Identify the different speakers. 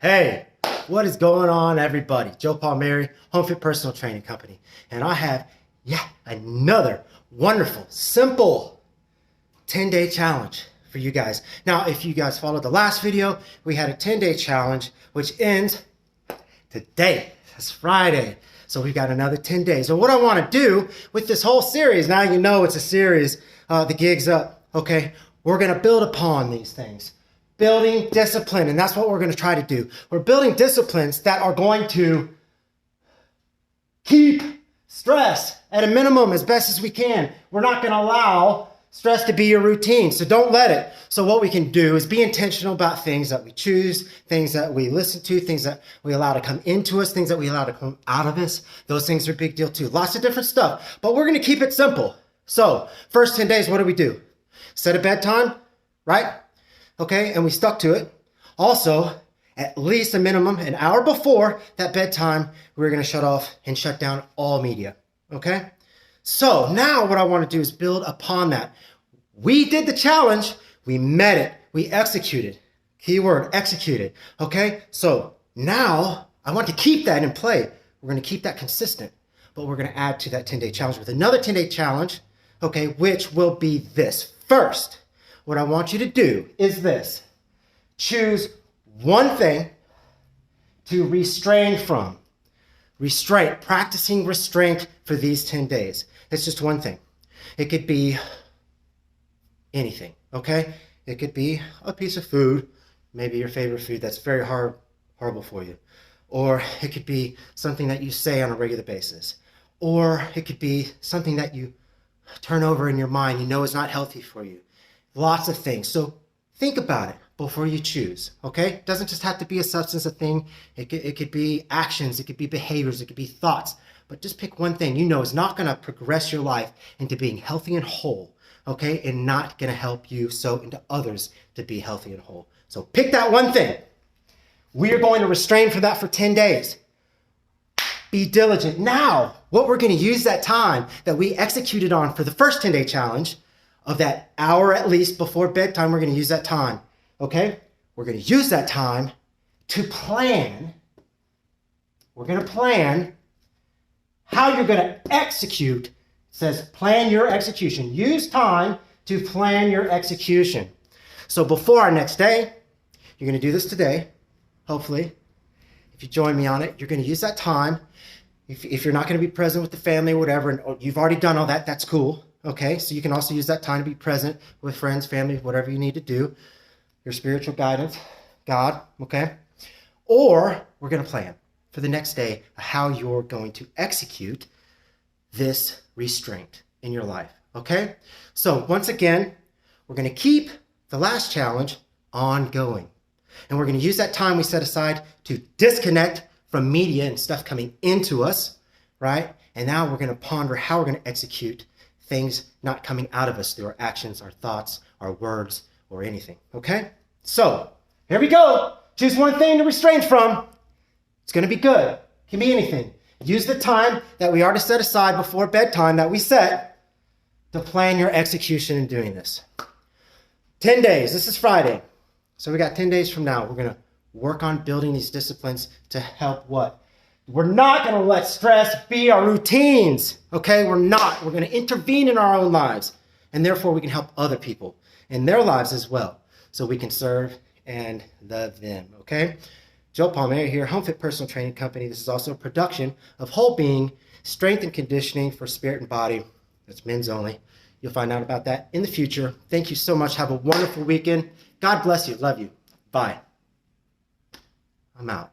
Speaker 1: Hey, what is going on, everybody? Joe Palmieri, HomeFit Personal Training Company. And I have another wonderful, simple 10-day challenge for you guys. Now, if you guys followed the last video, we had a 10-day challenge, which ends today. That's Friday. So we've got another 10 days. And what I want to do with this whole series, now you know it's a series, the gig's up, okay? We're going to build upon these things. Building discipline, and that's what we're going to try to do. We're building disciplines that are going to keep stress at a minimum as best as we can. We're not going to allow stress to be your routine, so don't let it. So what we can do is be intentional about things that we choose, things that we listen to, things that we allow to come into us, things that we allow to come out of us. Those things are a big deal too. Lots of different stuff, but we're going to keep it simple. So first 10 days, what do? Set a bedtime, right? Okay, and we stuck to it. Also, at least a minimum, an hour before that bedtime, we're going to shut off and shut down all media. Okay? So now what I want to do is build upon that. We did the challenge. We met it. We executed. Keyword, executed. Okay? So now I want to keep that in play. We're going to keep that consistent, but we're going to add to that 10-day challenge with another 10-day challenge, okay, which will be this. First, what I want you to do is this. Choose one thing to restrain from. Restraint, practicing restraint for these 10 days. It's just one thing. It could be anything, okay? It could be a piece of food, maybe your favorite food that's very horrible for you. Or it could be something that you say on a regular basis. Or it could be something that you turn over in your mind, you know is not healthy for you. Lots of things. So think about it before you choose, okay? It doesn't just have to be a substance, a thing. It could be actions. It could be behaviors. It could be thoughts. But just pick one thing you know is not going to progress your life into being healthy and whole, okay? And not going to help you so into others to be healthy and whole. So pick that one thing. We are going to restrain from that for 10 days. Be diligent. Now, what we're going to use that time that we executed on for the first 10-day challenge of that hour at least before bedtime, we're going to use that time, okay? We're going to use that time to plan. We're going to plan how you're going to execute. It says plan your execution. Use time to plan your execution. So before our next day, you're going to do this today, hopefully. If you join me on it, you're going to use that time. If you're not going to be present with the family or whatever, and you've already done all that, that's cool. Okay, so you can also use that time to be present with friends, family, whatever you need to do, your spiritual guidance, God, okay? Or we're going to plan for the next day how you're going to execute this restraint in your life, okay? So once again, we're going to keep the last challenge ongoing. And we're going to use that time we set aside to disconnect from media and stuff coming into us, right? And now we're going to ponder how we're going to execute things not coming out of us through our actions, our thoughts, our words, or anything, okay? So, here we go. Choose one thing to restrain from. It's going to be good. It can be anything. Use the time that we already set aside before bedtime that we set to plan your execution in doing this. 10 days. This is Friday. So we got 10 days from now. We're going to work on building these disciplines to help what? We're not going to let stress be our routines, okay? We're not. We're going to intervene in our own lives, and therefore we can help other people in their lives as well, so we can serve and love them, okay? Joe Palmieri here, HomeFit Personal Training Company. This is also a production of Whole Being, Strength and Conditioning for Spirit and Body. That's men's only. You'll find out about that in the future. Thank you so much. Have a wonderful weekend. God bless you. Love you. Bye. I'm out.